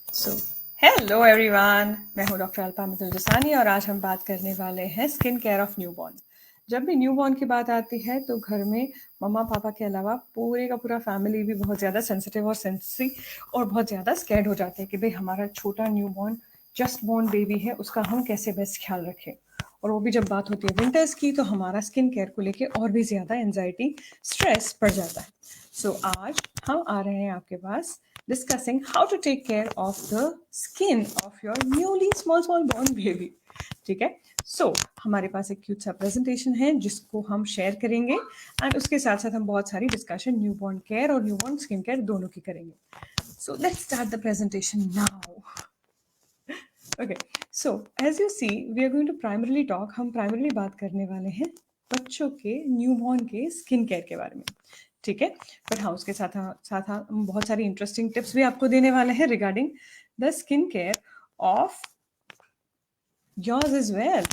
So hello everyone, मैं हूं doctor Alpa Mittal Jasani और आज हम बात करने वाले हैं स्किन केयर ऑफ न्यूबॉर्न। जब भी न्यूबॉर्न की बात आती है तो घर में मम्मा पापा के अलावा पूरे का पूरा फैमिली भी बहुत ज़्यादा सेंसिटिव और सेंसी और बहुत ज़्यादा स्कैर्ड हो जाते हैं कि भाई हमारा छोटा न्यूबॉर्न जस्ट बॉर्न बेबी है, उसका हम कैसे बेस्ट ख्याल रखें। और वो भी जब बात होती है विंटर्स की तो हमारा स्किन केयर को लेके और भी ज़्यादा एंजाइटी स्ट्रेस बढ़ जाता है। सो आज हम आ रहे हैं आपके पास discussing how to take care of the skin of your newly small born baby। ठीक है, सो हमारे पास एक क्यूट सा प्रेजेंटेशन है जिसको हम शेयर करेंगे एंड उसके साथ साथ हम बहुत सारी डिस्कशन न्यूबॉर्न केयर और न्यूबॉर्न स्किन केयर दोनों की करेंगे। So let's start the presentation now. Okay, so as you see we are going to primarily talk, हम प्राइमरली बात करने वाले हैं बच्चों के न्यूबॉर्न के स्किन केयर के बारे में। ठीक है, पर हाँ उसके साथ साथ हम बहुत सारी इंटरेस्टिंग टिप्स भी आपको देने वाले हैं regarding the skin care of yours as well.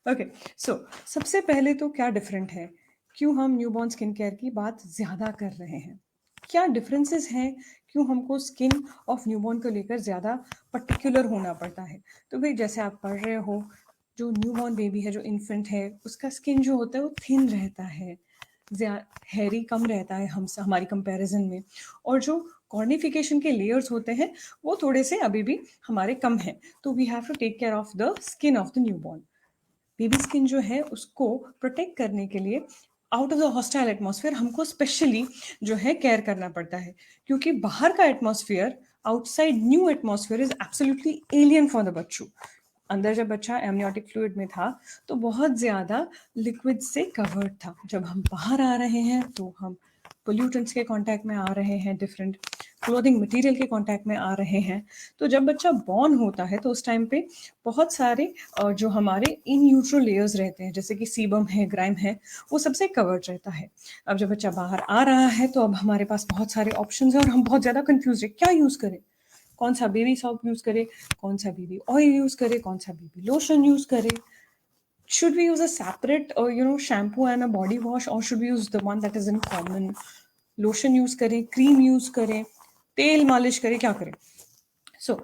Okay, so सबसे पहले तो क्या डिफरेंट है, क्यों हम न्यूबॉर्न स्किन केयर की बात ज़्यादा कर रहे हैं, क्या डिफरेंसेस हैं, क्यों हमको स्किन ऑफ न्यूबॉर्न को लेकर ज़्यादा पर्टिकुलर होना पड़ता है। तो भाई जैसे आप पढ़ रहे हो, जो न्यूबॉर्न बेबी है, जो इन्फेंट है, उसका स्किन जो होता है वो थिन रहता है, हेयरी कम रहता है हम हमारी कंपैरिजन में, और जो कॉर्निफिकेशन के लेयर्स होते हैं वो थोड़े से अभी भी हमारे कम हैं। तो we have to take care of the skin of the newborn. Baby skin जो है उसको प्रोटेक्ट करने के लिए out of the hostile atmosphere हमको स्पेशली जो है केयर करना पड़ता है, क्योंकि बाहर का atmosphere, outside new atmosphere is absolutely alien for the बच्चू। अंदर जब बच्चा एमनियोटिक फ्लूइड में था तो बहुत ज़्यादा लिक्विड से कवर्ड था, जब हम बाहर आ रहे हैं तो हम पोल्यूटेंट्स के कांटेक्ट में आ रहे हैं, डिफरेंट क्लोथिंग मटेरियल के कांटेक्ट में आ रहे हैं। तो जब बच्चा बॉर्न होता है तो उस टाइम पे बहुत सारे जो हमारे इन यूट्रो लेयर्स रहते हैं, जैसे कि सीबम है, ग्राइम है, वो सबसे कवर्ड रहता है। अब जब बच्चा बाहर आ रहा है तो अब हमारे पास बहुत सारे ऑप्शन हैं और हम बहुत ज़्यादा कन्फ्यूज है क्या यूज़ करें, कौन सा बेबी सॉप यूज़ करे, कौन सा बेबी ऑयल यूज़ करे, कौन सा बेबी लोशन यूज़ करे, should we use a separate shampoo and a body wash, or should we use the one that is in common, lotion use करें, cream use करें, तेल मालिश करें, क्या करें। सो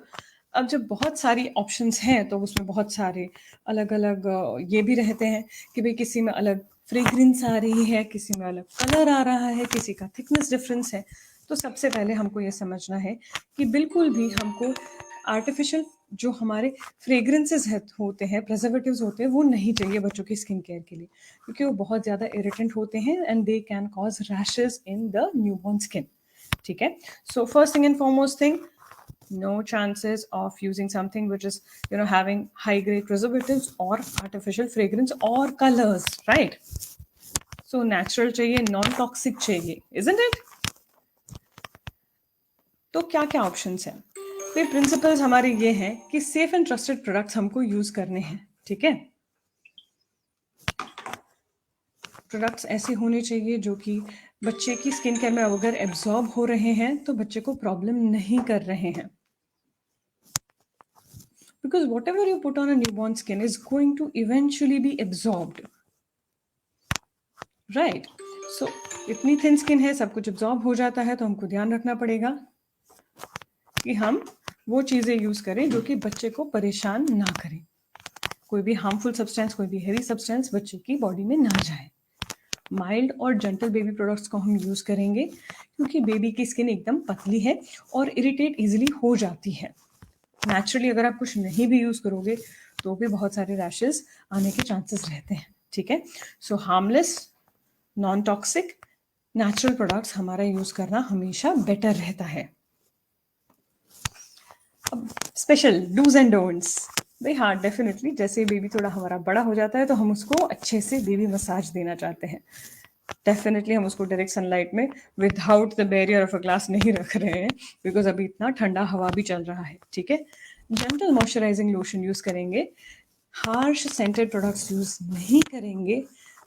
अब जब बहुत सारी ऑप्शंस हैं तो उसमें बहुत सारे अलग अलग ये भी रहते हैं कि भाई किसी में अलग फ्रेग्रेंस आ रही है, किसी में अलग कलर आ रहा है, किसी का थिकनेस डिफरेंस है। तो सबसे पहले हमको ये समझना है कि बिल्कुल भी हमको आर्टिफिशियल जो हमारे फ्रेग्रेंसेस होते हैं, प्रिजर्वेटिव्स होते हैं, वो नहीं चाहिए बच्चों की स्किन केयर के लिए, क्योंकि वो बहुत ज़्यादा इरिटेंट होते हैं and they can cause rashes in the newborn skin. ठीक है, so first thing and foremost thing, no chances of using something which is having high grade preservatives or artificial fragrance or colors, right? So natural चाहिए, non toxic चाहिए, isn't it? तो क्या क्या options हैं, तो principles हमारे ये हैं कि सेफ एंड ट्रस्टेड प्रोडक्ट्स हमको यूज करने हैं। ठीक है, प्रोडक्ट्स ऐसे होने चाहिए जो कि बच्चे की स्किन केयर में अगर एब्जॉर्ब हो रहे हैं तो बच्चे को प्रॉब्लम नहीं कर रहे हैं, because whatever you put on a newborn skin is going to eventually be absorbed, right? So इतनी थिन स्किन है, सब कुछ एब्जॉर्ब हो जाता है, तो हमको ध्यान रखना पड़ेगा कि हम वो चीज़ें यूज़ करें जो कि बच्चे को परेशान ना करें, कोई भी हार्मफुल सब्सटेंस, कोई भी हेवी सब्सटेंस बच्चे की बॉडी में ना जाए। माइल्ड और जेंटल बेबी प्रोडक्ट्स को हम यूज़ करेंगे क्योंकि बेबी की स्किन एकदम पतली है और इरिटेट इजीली हो जाती है। नेचुरली अगर आप कुछ नहीं भी यूज़ करोगे तो भी बहुत सारे रैशेस आने के चांसेस रहते हैं। ठीक है, so harmless, non toxic, natural products हमारा यूज़ करना हमेशा बेटर रहता है। अब स्पेशल डूज एंड डोंट्स, भाई हाँ डेफिनेटली जैसे बेबी थोड़ा हमारा बड़ा हो जाता है तो हम उसको अच्छे से बेबी मसाज देना चाहते हैं। डेफिनेटली हम उसको डायरेक्ट सनलाइट में without the barrier of a glass नहीं रख रहे हैं, बिकॉज अभी इतना ठंडा हवा भी चल रहा है। ठीक है, जेंटल मॉइस्चराइजिंग लोशन यूज़ करेंगे, हार्श सेंटेड प्रोडक्ट्स यूज़ नहीं करेंगे,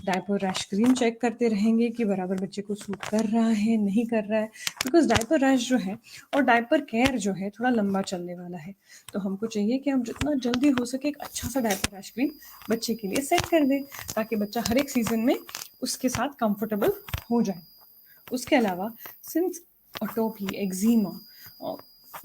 डायपर रैश क्रीम चेक करते रहेंगे कि बराबर बच्चे को सूट कर रहा है नहीं कर रहा है, बिकॉज डायपर रैश जो है और डायपर केयर जो है थोड़ा लंबा चलने वाला है। तो हमको चाहिए कि हम जितना जल्दी हो सके एक अच्छा सा डायपर रैश क्रीम बच्चे के लिए सेट कर दें, ताकि बच्चा हर एक सीजन में उसके साथ कंफर्टेबल हो जाए। उसके अलावा since atopy, eczema,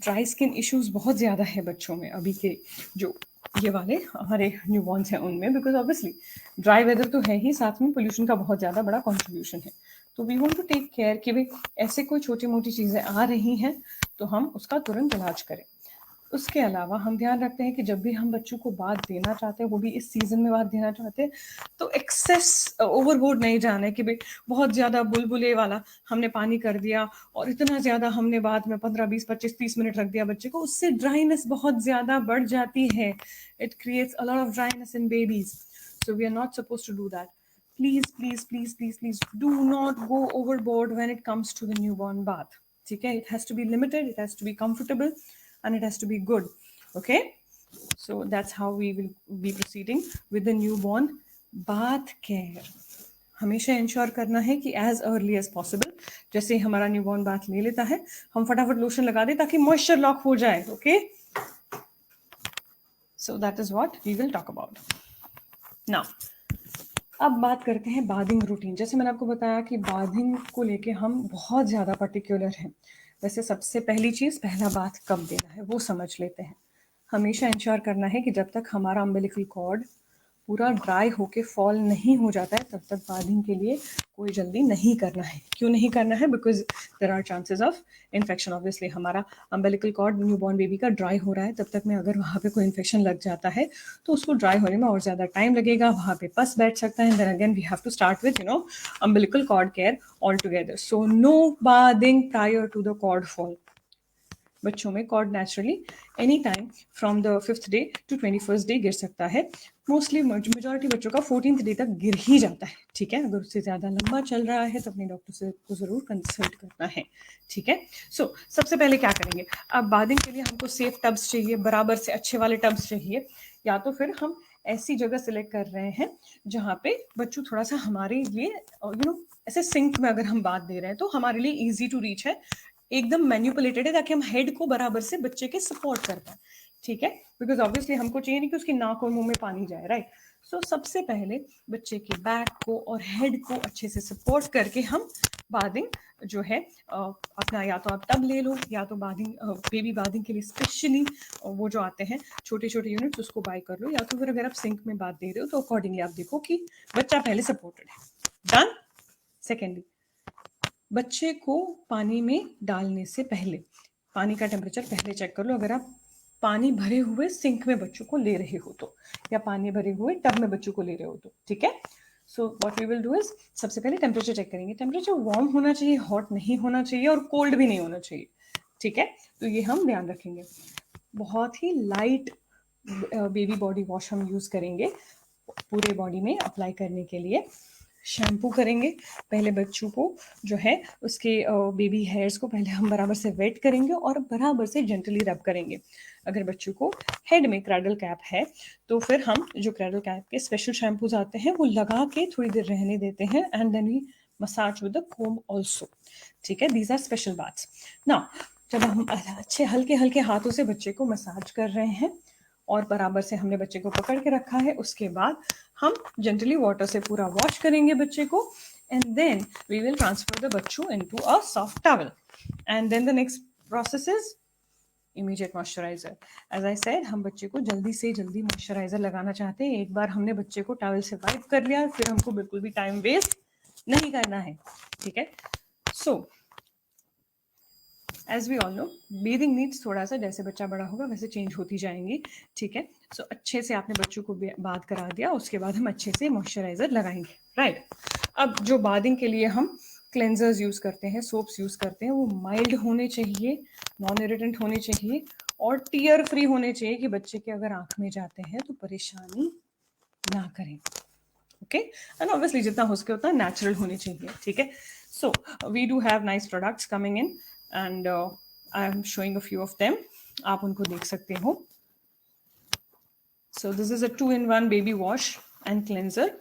dry skin issues बहुत ज़्यादा है बच्चों में अभी के जो ये वाले हमारे न्यूबॉर्न्स हैं उनमें, बिकॉज ऑब्वियसली ड्राई वेदर तो है ही, साथ में पोल्यूशन का बहुत ज़्यादा बड़ा कंट्रीब्यूशन है। तो we want to take care कि भाई ऐसे कोई छोटी मोटी चीज़ें आ रही हैं तो हम उसका तुरंत इलाज करें। उसके अलावा हम ध्यान रखते हैं कि जब भी हम बच्चों को बात देना चाहते हैं, वो भी इस सीज़न में बात देना चाहते हैं, तो एक्सेस ओवरबोर्ड नहीं जाना है कि भाई बहुत ज़्यादा बुलबुले वाला हमने पानी कर दिया और इतना ज़्यादा हमने बाद में 15, 20, 25, 30 मिनट रख दिया बच्चे को, उससे ड्राइनेस बहुत ज़्यादा बढ़ जाती है। It creates a lot of dryness in babies, so we are not suppose to do that. Please do not go overboard when it comes to the newborn bath. ठीक है, it has to be limited, it has to be comfortable, and it has to be good. Okay, so that's how we will be proceeding with the newborn bath care. हमेशा ensure करना है कि as early as possible जैसे ही हमारा newborn bath ले लेता है हम फटाफट लोशन लगा दें ताकि मॉइस्चर लॉक हो जाए। Okay, so that is what we will talk about now. अब बात करते हैं बाथिंग रूटीन। जैसे मैंने आपको बताया कि बाथिंग को लेके हम बहुत ज़्यादा पर्टिकुलर हैं। वैसे सबसे पहली चीज़, पहला बाथ कब देना है वो समझ लेते हैं। हमेशा इंश्योर करना है कि जब तक हमारा अम्बिलिकल कॉर्ड पूरा ड्राई होके फॉल नहीं हो जाता है तब तक बाथिंग के लिए कोई जल्दी नहीं करना है। क्यों नहीं करना है? Because there are chances of infection. Obviously हमारा अम्बिलिकल कॉर्ड न्यूबॉर्न बेबी का ड्राई हो रहा है, तब तक में अगर वहाँ पे कोई इन्फेक्शन लग जाता है तो उसको ड्राई होने में और ज़्यादा टाइम लगेगा, वहाँ पे पस बैठ सकता है। Then again we have to start with umbilical cord care all together. So no bathing prior to the cord fall. बच्चों में cord naturally any time from the 5th day to 21st day गिर सकता है। Mostly majority बच्चों का 14th day तक गिर ही जाता है। ठीक है, अगर उससे ज़्यादा लंबा चल रहा है तो अपने डॉक्टर से को ज़रूर कंसल्ट करना है। ठीक है, सो सबसे पहले क्या करेंगे, अब बाथिंग के लिए हमको सेफ टब्स चाहिए, बराबर से अच्छे वाले टब्स चाहिए, या तो फिर हम ऐसी जगह सिलेक्ट कर रहे हैं जहाँ पे बच्चों थोड़ा सा हमारे लिए ऐसे सिंक में अगर हम बात दे रहे हैं तो हमारे लिए ईजी टू रीच है, एकदम मैन्युपुलेटेड है ताकि हम हेड को बराबर से बच्चे के सपोर्ट कर पाए। ठीक है, बिकॉज ऑब्वियसली हमको चाहिए नहीं कि उसकी नाक और मुंह में पानी जाए, राइट। सो सबसे पहले बच्चे के बैक को और हेड को अच्छे से सपोर्ट करके हम बाथिंग जो है अपना, या तो आप टब ले लो या तो बाथिंग बेबी बाथिंग के लिए स्पेशली वो जो आते हैं छोटे छोटे यूनिट्स उसको बाय कर लो, या तो फिर अगर आप सिंक में बात दे रहे हो तो अकॉर्डिंगली आप देखो कि बच्चा पहले सपोर्टेड है। डन। सेकेंडली, बच्चे को पानी में डालने से पहले पानी का टेम्परेचर पहले चेक कर लो। अगर आप पानी भरे हुए सिंक में बच्चों को ले रहे हो तो, या पानी भरे हुए टब में बच्चों को ले रहे हो तो, ठीक है। So what we will do is, सबसे पहले टेम्परेचर चेक करेंगे। टेम्परेचर वार्म होना चाहिए, हॉट नहीं होना चाहिए और कोल्ड भी नहीं होना चाहिए। ठीक है, तो ये हम ध्यान रखेंगे। बहुत ही लाइट बेबी बॉडी वॉश हम यूज़ करेंगे पूरे बॉडी में अप्लाई करने के लिए। शैम्पू करेंगे पहले बच्चों को जो है उसके बेबी हेयर्स को पहले हम बराबर से वेट करेंगे और बराबर से जेंटली रब करेंगे। अगर बच्चों को हेड में क्रैडल कैप है तो फिर हम जो क्रैडल कैप के स्पेशल शैम्पूज आते हैं वो लगा के थोड़ी देर रहने देते हैं and then we massage with the comb also. ठीक है, these are special baths. Now जब हम अच्छे हल्के हल्के हाथों से बच्चे को मसाज कर रहे हैं और बराबर से हमने बच्चे को पकड़ के रखा है, उसके बाद हम जेंटली वाटर से पूरा वॉश करेंगे बच्चे को and then we will transfer the बच्चू into a soft towel and then the next process is immediate moisturizer. As I said, हम बच्चे को जल्दी से जल्दी मॉइस्चराइजर लगाना चाहते हैं। एक बार हमने बच्चे को टॉवल से वाइप कर लिया, फिर हमको बिल्कुल भी टाइम वेस्ट नहीं करना है। ठीक है, so as we all know bathing needs थोड़ा सा जैसे बच्चा बड़ा होगा वैसे चेंज होती जाएंगी। ठीक है, सो अच्छे से आपने बच्चों को बाथ करा दिया, उसके बाद हम अच्छे से मॉइस्चराइजर लगाएंगे, राइट। अब जो बाथिंग के लिए हम क्लेंजर्स यूज़ करते हैं, सोप्स यूज़ करते हैं, वो माइल्ड होने चाहिए, नॉन इरिटेंट होने चाहिए और टीयर फ्री होने चाहिए कि बच्चे के अगर आँख में जाते हैं तो परेशानी ना करें। ओके, एंड ऑब्वियसली जितना हो सके उतना नेचुरल होने चाहिए। ठीक है, so we do have nice products coming in and I am showing a few of them, आप उनको देख सकते हो। So this is a 2-in-1 baby wash and cleanser.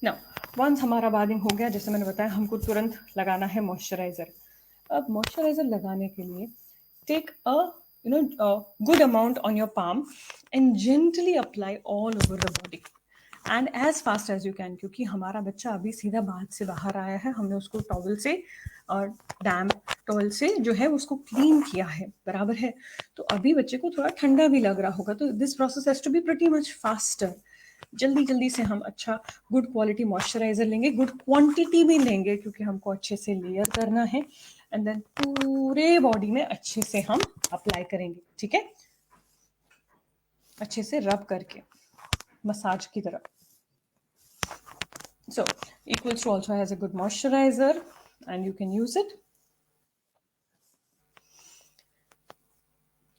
Now once हमारा बाथिंग हो गया, जैसे मैंने बताया हमको तुरंत लगाना है मॉइस्चराइजर। अब मॉइस्चराइजर लगाने के लिए take a good amount on your palm and gently apply all over the body and as fast as you can, क्योंकि हमारा बच्चा अभी सीधा बाथ से बाहर आया है, हमने उसको टॉवल से और डैम्प टॉवल से जो है उसको क्लीन किया है, बराबर है। तो अभी बच्चे को थोड़ा ठंडा भी लग रहा होगा, तो this process has to be pretty much faster. जल्दी जल्दी से हम अच्छा गुड क्वालिटी मॉइस्चराइजर लेंगे, गुड क्वांटिटी में लेंगे क्योंकि हमको अच्छे से लेयर करना है, एंड देन पूरे बॉडी में अच्छे से हम अप्लाई करेंगे, ठीक है, अच्छे से रब करके मसाज की तरह। So Equals to also has a good moisturizer and you can use it.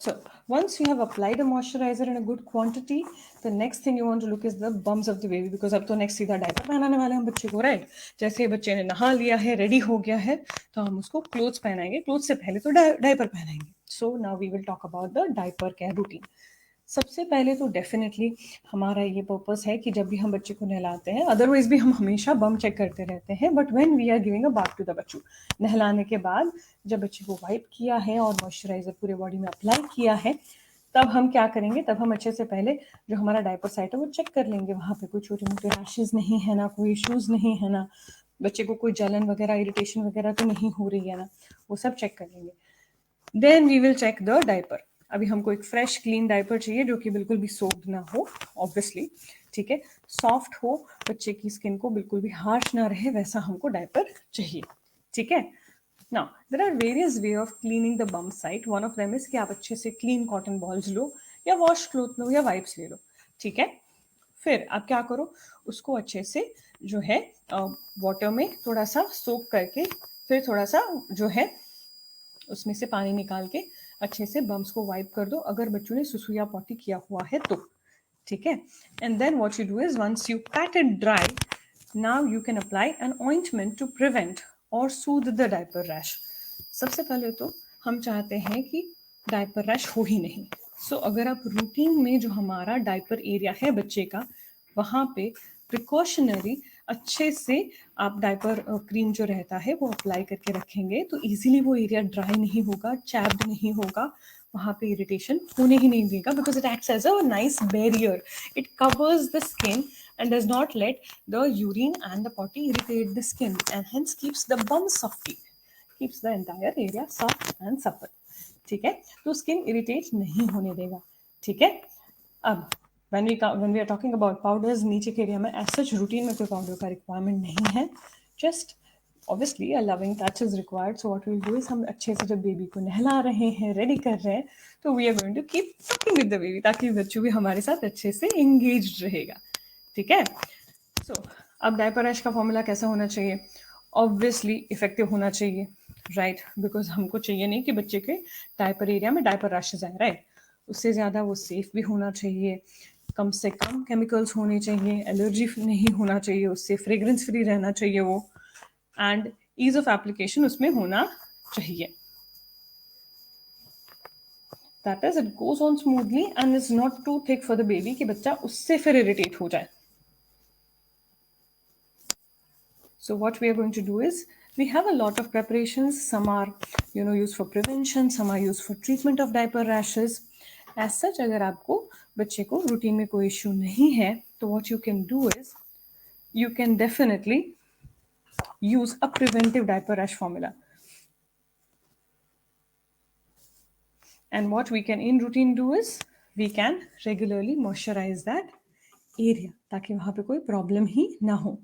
So once you have applied a moisturizer in a good quantity, the next thing you want to look is the bums of the baby, because अब तो next सीधा diaper पहनाने वाले हम बच्चे को, right. जैसे ही बच्चे ने नहा लिया है, रेडी हो गया है, तो हम उसको क्लोथ्स पहनाएंगे। क्लोथ्स से पहले तो डायपर पहनाएंगे। So now we will talk about the diaper care routine. सबसे पहले तो डेफिनेटली हमारा ये पर्पस है कि जब भी हम बच्चे को नहलाते हैं, अदरवाइज भी हम हमेशा बम चेक करते रहते हैं, but when we are giving a bath to the बच्चू, नहलाने के बाद जब बच्चे को वाइप किया है और मॉइस्चराइजर पूरे बॉडी में अप्लाई किया है, तब हम क्या करेंगे, तब हम अच्छे से पहले जो हमारा डायपर साइट है वो चेक कर लेंगे, वहाँ पे कोई छोटे मोटे रैशेज नहीं है ना, कोई इश्यूज नहीं है ना, बच्चे को कोई जलन वगैरह इरिटेशन वगैरह तो नहीं हो रही है ना, वो सब चेक कर लेंगे। Then we will check the diaper. अभी हमको एक फ्रेश क्लीन डायपर चाहिए जो कि बिल्कुल भी सोक्ड ना हो, ऑब्वियसली, ठीक है, सॉफ्ट हो, बच्चे की स्किन को बिल्कुल भी हार्श ना रहे, वैसा हमको डायपर चाहिए, ठीक है। Now there are various way of cleaning the bum site. One of them is कि आप अच्छे से क्लीन कॉटन बॉल्स लो या वॉश क्लोथ लो या वाइप्स ले लो, ठीक है। फिर आप क्या करो, उसको अच्छे से जो है वाटर में थोड़ा सा सोक करके, फिर थोड़ा सा जो है उसमें से पानी निकाल के अच्छे से बम्स को वाइप कर दो, अगर बच्चों ने सुसु या पॉटी किया हुआ है तो, ठीक है। And then what you do is once you pat it dry, now you can apply an ointment to prevent और सूद द डायपर रैश। सबसे पहले तो हम चाहते हैं कि डायपर रैश हो ही नहीं। सो अगर आप रूटीन में जो हमारा डायपर एरिया है बच्चे का, वहाँ पे प्रिकॉशनरी अच्छे से आप डायपर क्रीम जो रहता है वो अप्लाई करके रखेंगे, तो इजीली वो एरिया ड्राई नहीं होगा, चैप्ड नहीं होगा, वहाँ पे इरिटेशन होने ही नहीं देगा, because it acts as a nice barrier, it covers the skin and does not let the urine and the potty irritate the skin and hence keeps the bum softy, keeps the entire area soft and supple, ठीक है, तो skin irritate नहीं होने देगा, ठीक है। अब when we are talking about powders, नीचे के एरिया में as such रूटीन में कोई पाउडर का रिक्वायरमेंट नहीं है, just obviously a loving touch is required. So what we'll do is हम अच्छे से जब बेबी को नहला रहे हैं, रेडी कर रहे हैं, तो we are going to keep talking with the baby ताकि बच्चों भी हमारे साथ अच्छे से engaged रहेगा, ठीक है। सो अब डायपर रैश का फॉर्मूला कैसा होना चाहिए, ऑब्वियसली इफेक्टिव होना चाहिए, राइट, बिकॉज हमको चाहिए नहीं कि बच्चे के डायपर एरिया में डायपर रैशेज आए, राइट। उससे ज़्यादा वो सेफ भी होना चाहिए, कम से कम केमिकल्स होने चाहिए, एलर्जी नहीं होना चाहिए उससे, फ्रेग्रेंस फ्री रहना चाहिए वो, एंड ईज ऑफ एप्लीकेशन उसमें होना चाहिए, that is it goes on smoothly and is not too thick for the baby कि बच्चा उससे फिर इरिटेट हो जाए। So what we are going to do is, we have a lot of preparations. Some are, used for prevention. Some are used for treatment of diaper rashes. As such, अगर आपको बच्चे को रूटीन में कोई issue नहीं है, तो what you can do is, you can definitely use a preventive diaper rash formula. And what we can in routine do is, we can regularly moisturize that area ताकि वहाँ पे कोई प्रॉब्लम ही ना हो।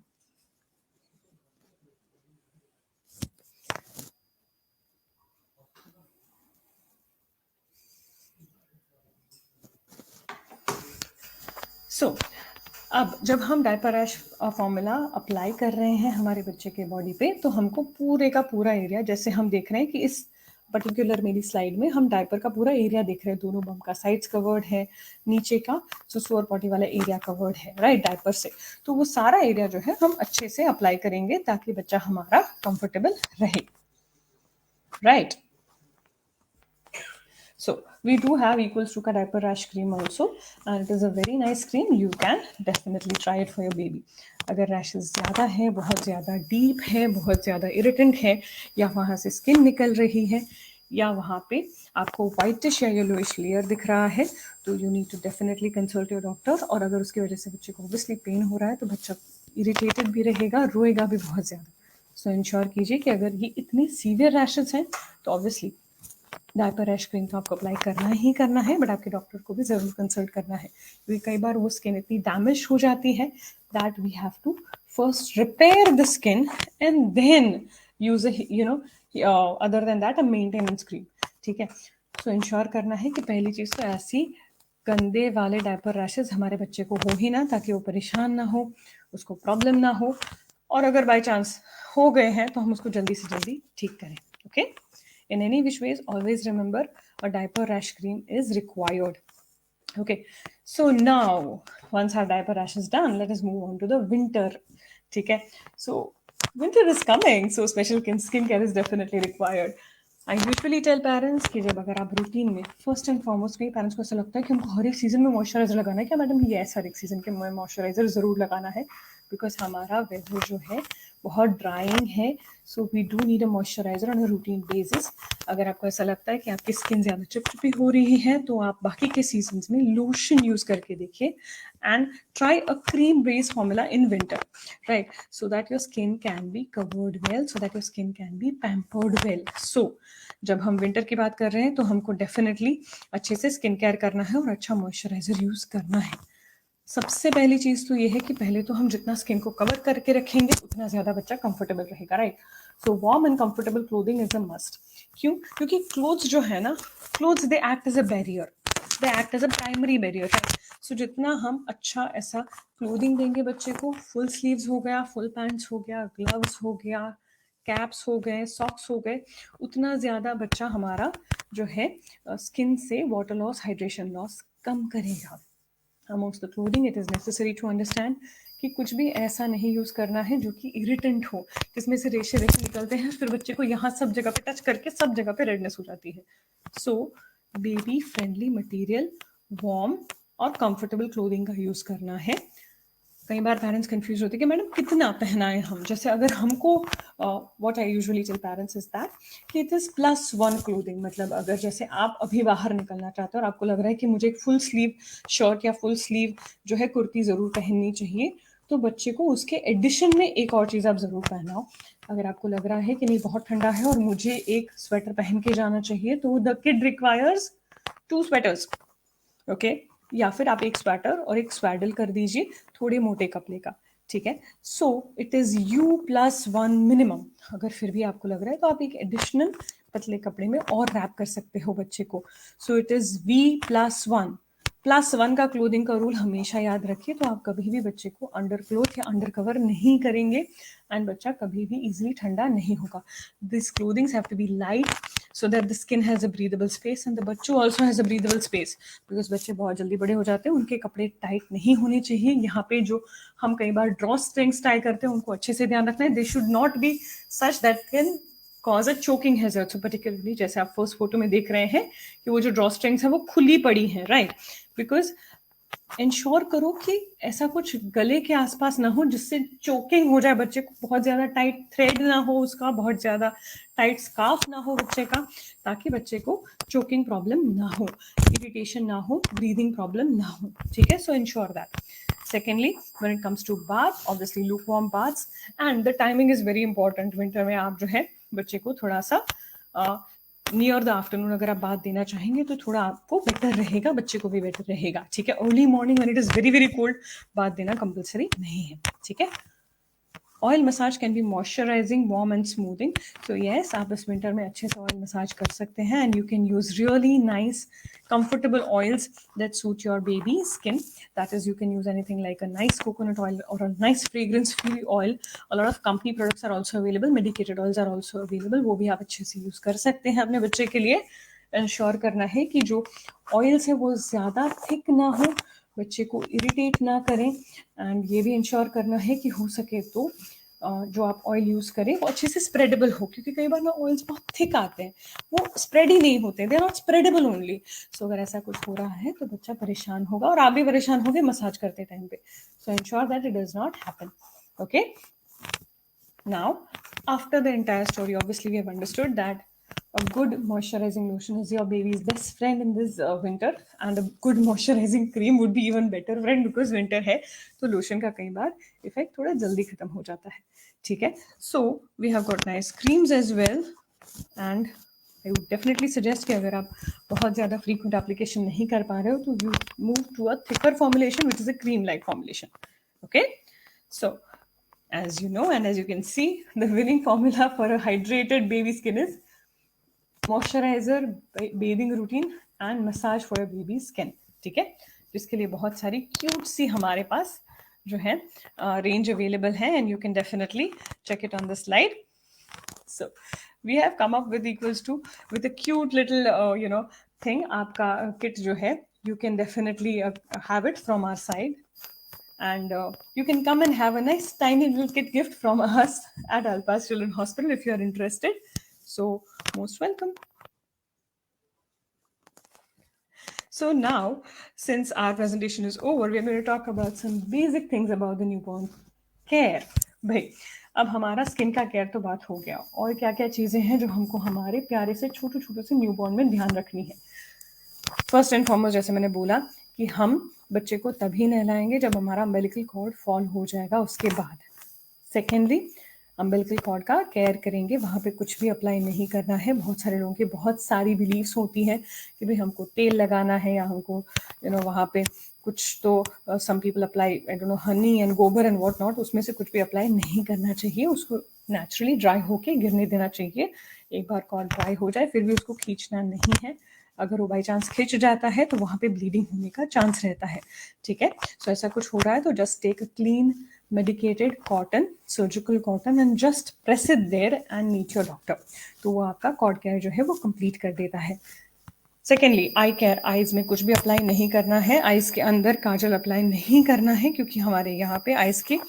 सो अब जब हम डायपर रैश फॉर्मूला अप्लाई कर रहे हैं हमारे बच्चे के बॉडी पे, तो हमको पूरे का पूरा एरिया, जैसे हम देख रहे हैं कि इस पर्टिकुलर मेरी स्लाइड में हम डायपर का पूरा एरिया देख रहे हैं, दोनों बम का साइड्स कवर्ड है, नीचे का सुसु और पॉटी वाला एरिया कवर्ड है, राइट, डायपर से। तो वो सारा एरिया जो है हम अच्छे से अप्लाई करेंगे ताकि बच्चा हमारा कंफर्टेबल रहे, right. So we do have Equals to diaper rash cream also, and it is a very nice cream. You can definitely try it for your baby. अगर रैशेस ज़्यादा है, बहुत ज़्यादा डीप है, बहुत ज़्यादा इरिटेंट है, या वहाँ से स्किन निकल रही है, या वहाँ पे आपको वाइटिश या येलोइश लेयर दिख रहा है, तो you need to definitely consult your doctor. और अगर उसकी वजह से बच्चे को ऑब्वियसली पेन हो रहा है, तो बच्चा इरिटेटेड भी रहेगा, रोएगा भी बहुत ज़्यादा। सो इंश्योर कीजिए कि अगर ये इतने सीवियर रैशेस हैं तो ऑब्वियसली डायपर रैश क्रीम तो आपको अप्लाई करना ही करना है, बट आपके डॉक्टर को भी ज़रूर कंसल्ट करना है, क्योंकि कई बार वो स्किन इतनी डैमेज हो जाती है that we have to first repair the skin and then use other than that a maintenance cream, ठीक है। सो इंश्योर करना है कि पहली चीज़ तो ऐसी गंदे वाले डायपर रैशेज हमारे बच्चे को हो ही ना, ताकि वो परेशान ना हो, उसको प्रॉब्लम ना हो, और अगर बाय चांस हो गए हैं तो हम उसको जल्दी से जल्दी ठीक करें, okay. In any which ways, always remember a diaper rash cream is required. Okay, so now once our diaper rash is done, let us move on to the winter. Okay, so winter is coming, so special skincare is definitely required. I usually tell parents कि जब अगर आप routine में first and foremost कई parents को ऐसा लगता है कि हमको हर एक सीजन में मॉइस्चराइजर लगाना है, क्या मैडम यस हर एक सीजन के में मॉइस्चराइजर ज़रूर लगाना है, बिकॉज हमारा वेदर जो है बहुत ड्राइंग है, so we do need a moisturiser on a routine basis. अगर आपको ऐसा लगता है कि आपकी स्किन ज़्यादा चिपचिपी हो रही है तो आप बाकी के सीजन्स में लोशन यूज़ करके देखिए and try a cream based formula in winter, right, so that your skin can be covered well, so that your skin can be pampered well. So जब हम विंटर की बात कर रहे हैं तो हमको डेफिनेटली अच्छे से स्किन केयर करना है और अच्छा मॉइस्चराइजर यूज़ करना है। सबसे पहली चीज़ तो ये है कि पहले तो हम जितना स्किन को कवर करके रखेंगे उतना ज़्यादा बच्चा कंफर्टेबल रहेगा, right. So warm and comfortable clothing is a must. क्यों? क्योंकि क्लोथ्स जो है ना, clothes they act as a barrier, they act as a primary barrier, right. So जितना हम अच्छा ऐसा क्लोथिंग देंगे बच्चे को, फुल स्लीव्स हो गया, फुल पैंट्स हो गया, ग्लव्स हो गया, कैप्स हो गए, सॉक्स हो गए, उतना ज़्यादा बच्चा हमारा जो है स्किन से वाटर लॉस, हाइड्रेशन लॉस कम करेगा। Amongst the clothing, it is necessary to understand कि कुछ भी ऐसा नहीं यूज़ करना है जो कि इरिटेंट हो, जिसमें से रेशे रेशे निकलते हैं, फिर बच्चे को यहाँ सब जगह पे टच करके सब जगह पे रेडनेस हो जाती है। So baby friendly material, warm और कंफर्टेबल क्लोथिंग का यूज़ करना है। कई बार पेरेंट्स कंफ्यूज होते हैं कि मैडम कितना पहनाएं हम, जैसे अगर हमको what I usually tell parents is that कि इट इज़ +1 क्लोथिंग, मतलब अगर जैसे आप अभी बाहर निकलना चाहते हो और आपको लग रहा है कि मुझे एक फुल स्लीव शर्ट या फुल स्लीव जो है कुर्ती ज़रूर पहननी चाहिए, तो बच्चे को उसके एडिशन में एक और चीज़ आप ज़रूर पहनाओ। अगर आपको लग रहा है कि नहीं बहुत ठंडा है और मुझे एक स्वेटर पहन के जाना चाहिए, तो the kid requires 2 sweaters, okay, या फिर आप एक स्वेटर और एक स्वैडल कर दीजिए थोड़े मोटे कपड़े का, ठीक है। So it is U+1 minimum. अगर फिर भी आपको लग रहा है तो आप एक एडिशनल पतले कपड़े में और रैप कर सकते हो बच्चे को। So it is V+1। +1 का क्लोथिंग का रूल हमेशा याद रखिए, तो आप कभी भी बच्चे को अंडर क्लोथ या अंडर कवर नहीं करेंगे एंड बच्चा कभी भी इजीली ठंडा नहीं होगा। This clothings have to be light so that the skin has a breathable space and the बच्चों also has a breathable space, because बच्चे बहुत जल्दी बड़े हो जाते हैं, उनके कपड़े टाइट नहीं होने चाहिए। यहाँ पे जो हम कई बार ड्रॉ स्ट्रिंग्स टाई करते हैं उनको अच्छे से ध्यान रखना है, they should not be such that can cause a choking hazard. So particularly जैसे आप फर्स्ट फोटो में देख रहे हैं कि वो जो ड्रॉ स्ट्रिंग्स है वो खुली पड़ी हैं, राइट, बिकॉज इंश्योर करो कि ऐसा कुछ गले के आसपास ना हो जिससे चोकिंग हो जाए बच्चे को, बहुत ज़्यादा टाइट थ्रेड ना हो उसका, बहुत ज़्यादा टाइट स्कार्फ ना हो बच्चे का, ताकि बच्चे को चोकिंग प्रॉब्लम ना हो, इरिटेशन ना हो, ब्रीदिंग प्रॉब्लम ना हो, ठीक है। सो ensure that. Secondly, when it comes to bath, obviously lukewarm baths, and the timing is very important. Winter में आप जो है बच्चे को थोड़ा सा नियर द आफ्टरनून अगर आप बात देना चाहेंगे तो थोड़ा आपको बेटर रहेगा, बच्चे को भी बेटर रहेगा, ठीक है। Early morning when it is very very cold बात देना कंपलसरी नहीं है, ठीक है। Oil massage can be moisturising, warm and smoothing. So yes, आप इस विंटर में अच्छे से ऑयल मसाज कर सकते हैं and you can use really nice comfortable oils that suit your baby's skin. That is, you can use anything like a nice coconut oil or a nice fragrance free oil. A lot of company products are also available, medicated oils are also available, वो भी आप अच्छे से use कर सकते हैं अपने बच्चे के लिए। इंश्योर करना है कि जो ऑयल्स है वो ज़्यादा थिक ना हो, बच्चे को इरिटेट ना करें, एंड ये भी इंश्योर करना है कि हो सके तो जो आप ऑयल यूज़ करें वो अच्छे से स्प्रेडेबल हो, क्योंकि कई बार ना ऑयल्स बहुत थिक आते हैं, वो स्प्रेड ही नहीं होते, दे आर नॉट स्प्रेडेबल ओनली। सो अगर ऐसा कुछ हो रहा है तो बच्चा परेशान होगा और आप भी परेशान होंगे मसाज करते टाइम पे। सो ensure that it does not happen, okay. Now, after the entire story, obviously we have understood that A good moisturizing lotion is your baby's best friend in this winter, and a good moisturizing cream would be even better friend because winter है तो lotion का कई बार effect थोड़ा जल्दी खत्म हो जाता है. ठीक है. So we have got nice creams as well, and I would definitely suggest कि अगर आप बहुत ज़्यादा frequent application नहीं कर पा रहे हो तो you move to a thicker formulation which is a cream like formulation. Okay. So as you know and as you can see, the winning formula for a hydrated baby skin is moisturiser, bathing routine and massage for baby skin. ठीक है, जिसके लिए बहुत सारी cute सी हमारे पास जो है रेंज अवेलेबल है, and you can definitely check it on the slide. So we have come up with equals to with a cute little thing. आपका किट जो है you can definitely have it from our side, and you can come and have a nice tiny little kit gift from us at Alpas Children's Hospital if you are interested. So most welcome. So now, since our presentation is over, we are going to talk about some basic things about the newborn care. भाई, अब हमारा skin का care तो बात हो गया, और क्या क्या चीज़ें हैं जो हमको हमारे प्यारे से छोटे छोटे से न्यूबॉर्न में ध्यान रखनी है. फर्स्ट एंड फॉरमोस्ट, जैसे मैंने बोला कि हम बच्चे को तभी नहलाएंगे जब हमारा अम्बिलिकल कॉर्ड फॉल हो जाएगा, उसके बाद. सेकेंडली, अम्बिलिकल कॉर्ड का केयर करेंगे, वहाँ पे कुछ भी अप्लाई नहीं करना है. बहुत सारे लोगों की बहुत सारी बिलीव्स होती हैं कि भाई हमको तेल लगाना है या हमको वहाँ पे कुछ तो some people apply I don't know honey and gobar and what not, उसमें से कुछ भी अप्लाई नहीं करना चाहिए. उसको नेचुरली ड्राई होके गिरने देना चाहिए. एक बार कॉर्ड ड्राई हो जाए फिर भी उसको खींचना नहीं है. अगर वो बाई चांस खिंच जाता है तो वहाँ पे ब्लीडिंग होने का चांस रहता है. ठीक है, सो ऐसा कुछ हो रहा है तो just take a clean medicated cotton, surgical cotton, and just press it there and meet your doctor. तो वो आपका कॉर्ड केयर जो है वो कंप्लीट कर देता है. सेकेंडली, आई केयर. आईज में कुछ भी अप्लाई नहीं करना है. आईज के अंदर काजल अप्लाई नहीं करना है, क्योंकि हमारे यहाँ पे आईज के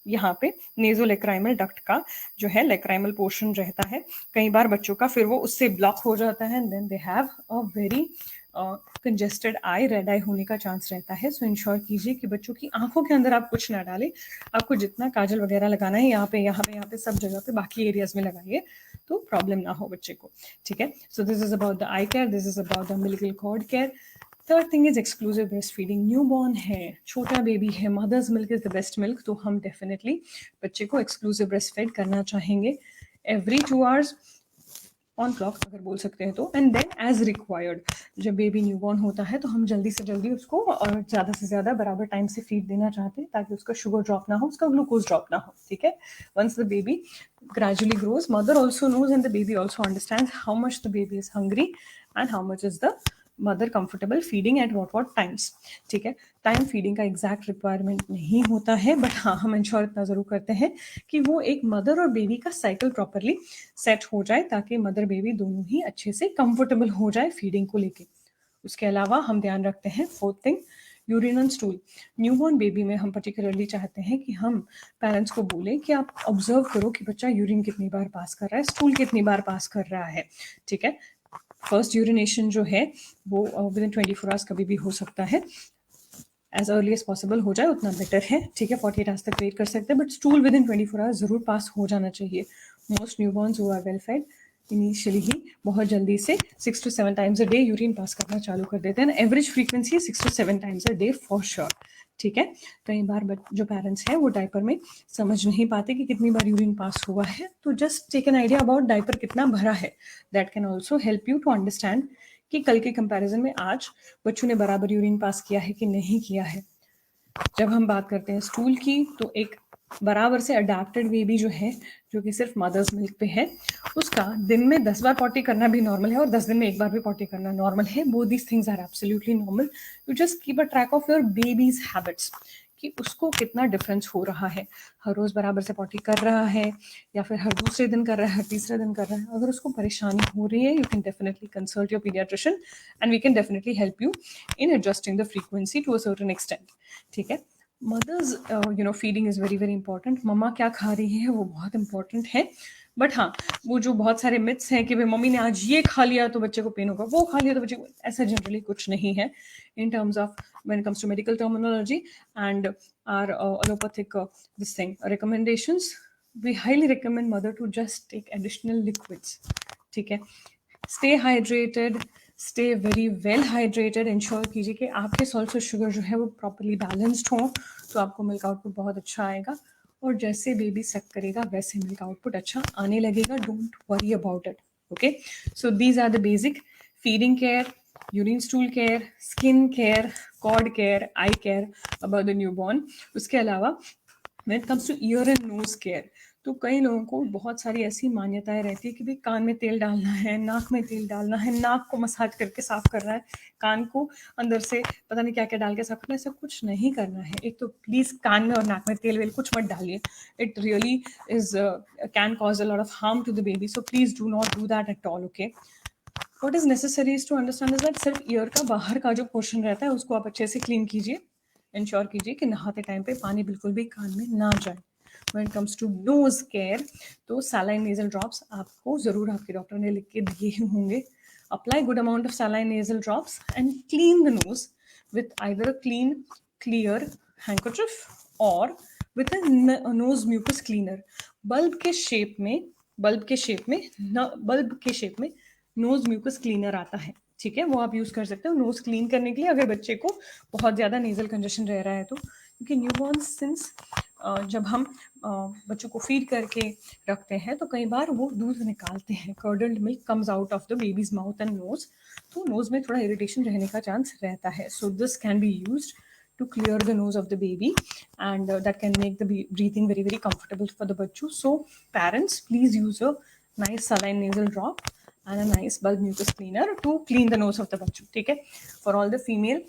यहाँ पे नेजोलेक्राइमल डक्ट का जो है लेक्राइमल पोर्शन रहता है. कई बार बच्चों का फिर वो उससे ब्लॉक हो जाता है, and then they have a very congested eye, red eye होने का चांस रहता है. सो इंश्योर कीजिए कि बच्चों की आंखों के अंदर आप कुछ ना डालें. आपको जितना काजल वगैरह लगाना है यहाँ पे सब जगह पे बाकी एरियाज में लगाइए, तो प्रॉब्लम ना हो बच्चे को. ठीक है, so this is about the eye care, this is about the umbilical cord care. Third thing is exclusive breast feeding. Newborn है, छोटा बेबी है, mother's milk is the best milk, तो हम डेफिनेटली बच्चे को एक्सक्लूसिव ब्रेस्ट फीड करना चाहेंगे every 2 hours on clock, अगर बोल सकते हैं तो. एंड देन एज रिक्वायर्ड, जब बेबी न्यूबॉर्न होता है तो हम जल्दी से जल्दी उसको और ज़्यादा से ज़्यादा बराबर टाइम से फीड देना चाहते हैं, ताकि उसका शुगर ड्रॉप ना हो, उसका ग्लूकोज ड्रॉप ना हो. ठीक है, once the baby gradually grows, mother also knows and the baby also understands how much the baby is hungry and how much is the mother comfortable feeding at what times. ठीक है, time feeding का exact requirement नहीं होता है, but हाँ हम ensure इतना ज़रूर करते हैं कि वो एक मदर और बेबी का साइकिल प्रॉपरली सेट हो जाए, ताकि मदर बेबी दोनों ही अच्छे से कंफर्टेबल हो जाए फीडिंग को लेके. उसके अलावा हम ध्यान रखते हैं fourth thing, urine and stool. Newborn baby में हम पर्टिकुलरली चाहते हैं कि हम पेरेंट्स को बोलें कि आप ऑब्जर्व करो कि बच्चा यूरिन कितनी बार पास कर रहा है, स्टूल कितनी बार पास कर रहा है. ठीक है, फर्स्ट यूरिनेशन जो है वो विद इन 24 आवर्स कभी भी हो सकता है. एज अर्ली एज पॉसिबल हो जाए उतना बेटर है. ठीक है, 48 आवर्स तक वेट कर सकते हैं, but stool with in 24 hours ज़रूर पास हो जाना चाहिए. Most newborns who are well fed initially ही बहुत जल्दी से 6 to 7 times a day urine pass करना चालू कर देते हैं. Average frequency 6 to 7 times a day for sure. ठीक है, कई बार जो पेरेंट्स हैं वो डायपर में समझ नहीं पाते कि कितनी बार यूरिन पास हुआ है, तो just take an idea about diaper कितना भरा है. That can also help you to understand कि कल के कंपैरिजन में आज बच्चों ने बराबर यूरिन पास किया है कि नहीं किया है. जब हम बात करते हैं स्टूल की, तो एक बराबर से अडेप्टेड बेबी जो है, जो कि सिर्फ मदर्स मिल्क पे है, उसका दिन में 10 बार पॉटी करना भी नॉर्मल है और 10 दिन में एक बार भी पॉटी करना नॉर्मल है. Both these things are absolutely normal. You just keep a track of your baby's habits कि उसको कितना डिफरेंस हो रहा है. हर रोज़ बराबर से पॉटी कर रहा है या फिर हर दूसरे दिन कर रहा है, हर तीसरे दिन कर रहा है. अगर उसको परेशानी हो रही है, you can definitely consult your paediatrician and we can definitely help you in adjusting the frequency to a certain extent. ठीक है, mother's feeding is very very important. मम्मा क्या खा रही है वो बहुत इंपॉर्टेंट है. बट हाँ, वो जो बहुत सारे मिथ्स हैं कि भाई मम्मी ने आज ये खा लिया तो बच्चे को पेन होगा, वो खा लिया तो बच्चे को, ऐसा जनरली कुछ नहीं है in terms of when it comes to medical terminology and or allopathic this thing recommendations. We highly recommend mother to just take additional liquids. ठीक है। Stay hydrated, stay very well hydrated, ensure कीजिए कि आपके salt और sugar जो है वो properly balanced हो, तो आपको मिल्क आउटपुट बहुत अच्छा आएगा। और जैसे बेबी सक करेगा वैसे मिल्क आउटपुट अच्छा आने लगेगा, don't worry about it. Okay, so these are the basic feeding care, urine stool care, skin care, cord care, eye care about the newborn. उसके अलावा when it comes to ear and nose care, तो कई लोगों को बहुत सारी ऐसी मान्यताएं रहती है कि भाई कान में तेल डालना है, नाक में तेल डालना है, नाक को मसाज करके साफ करना है, कान को अंदर से पता नहीं क्या क्या डाल के साफ करना है। ऐसा कुछ नहीं करना है। एक तो प्लीज कान में और नाक में तेल वेल कुछ मत डालिए, it really is can cause a lot of harm to the baby, so please do not do that at all. Okay, what is necessary is to understand is that सिर्फ ear का बाहर का जो portion रहता है उसको आप अच्छे से क्लीन कीजिए। इंश्योर कीजिए कि नहाते टाइम पे पानी बिल्कुल भी कान में ना जाए। When it comes to nose care, तो saline nasal drops आपको ज़रूर आपके डॉक्टर ने लिख के दिए ही होंगे। Apply good amount of saline nasal drops and clean the nose with either a clean, clear handkerchief or with a nose mucus cleaner. Bulb के शेप में नोज म्यूकस क्लीनर आता है, ठीक है, वो आप यूज़ कर सकते हो नोज क्लीन करने के लिए अगर बच्चे को बहुत ज़्यादा नेजल कंजेशन रह रहा है तो। क्योंकि न्यूबॉर्न सिंस जब हम बच्चों को फीड करके रखते हैं तो कई बार वो दूध निकालते हैं, curdled milk comes out of the baby's mouth and nose, तो नोज में थोड़ा इरिटेशन रहने का चांस रहता है। So this can be used to clear the nose of the baby, and that can make the breathing very very comfortable for the bachu. So parents, please use a nice saline nasal drop and a nice bulb mucus cleaner to clean the nose of the bachu. ठीक है, for all the female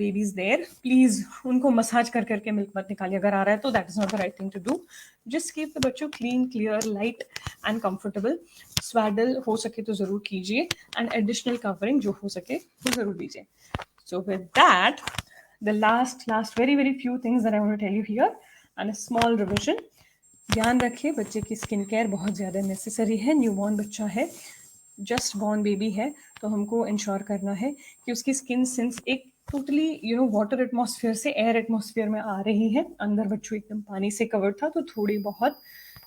babies there, please उनको massage कर करके milk मत निकालिए अगर आ रहा है तो, that is not the right thing to do. Just keep the बच्चों clean, clear, light and comfortable. Swaddle हो सके तो ज़रूर कीजिए and additional covering जो हो सके वो ज़रूर दीजिए. So with that, the last very very few things that I want to tell you here and a small revision. ध्यान रखिए बच्चे की स्किन केयर बहुत ज़्यादा नेसेसरी है। न्यूबॉर्न बच्चा है, जस्ट बॉर्न बेबी है, तो हमको इंश्योर करना है कि उसकी स्किन सिंस एक टोटली वाटर एटमॉस्फेयर से एयर एटमॉस्फेयर में आ रही है, अंदर बच्चों एकदम पानी से कवर्ड था, तो थोड़ी बहुत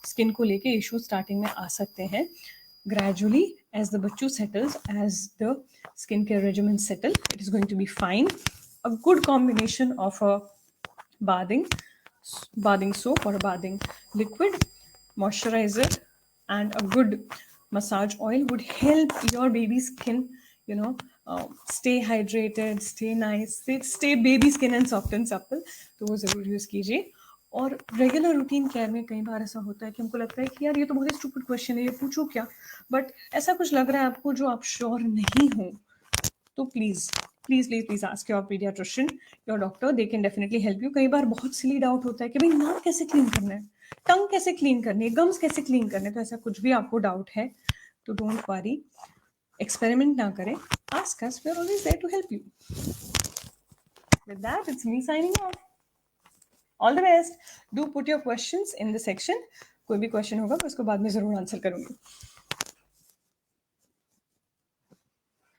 स्किन को लेके इशू स्टार्टिंग में आ सकते हैं। Gradually, as the bachu settles, as the skincare regimen settle, it is going to be fine. A good combination of a bathing soap or a bathing liquid, moisturizer, and a good massage oil would help your baby's skin, stay hydrated, stay nice, stay baby skin and soft and supple. तो वो ज़रूर use कीजिए। और regular routine care में कई बार ऐसा होता है कि हमको लगता है कि यार ये तो बहुत ही स्टूपिड क्वेश्चन है, ये पूछूं क्या, बट ऐसा कुछ लग रहा है आपको जो आप श्योर नहीं हो, तो please please please please ask your paediatrician, your doctor, they can definitely help you. कई बार बहुत सिली डाउट होता है कि भाई नाक कैसे क्लीन करना है, टंग कैसे क्लीन करनी है, गम्स कैसे क्लीन करने, तो ऐसा कुछ भी आपको डाउट है तो डोंट वरी, एक्सपेरिमेंट ना करें, ask us, we are always there to help you. With that, it's me signing off. All the best, do put your questions in the section, कोई भी क्वेश्चन होगा मैं उसको बाद में ज़रूर आंसर करूँगी।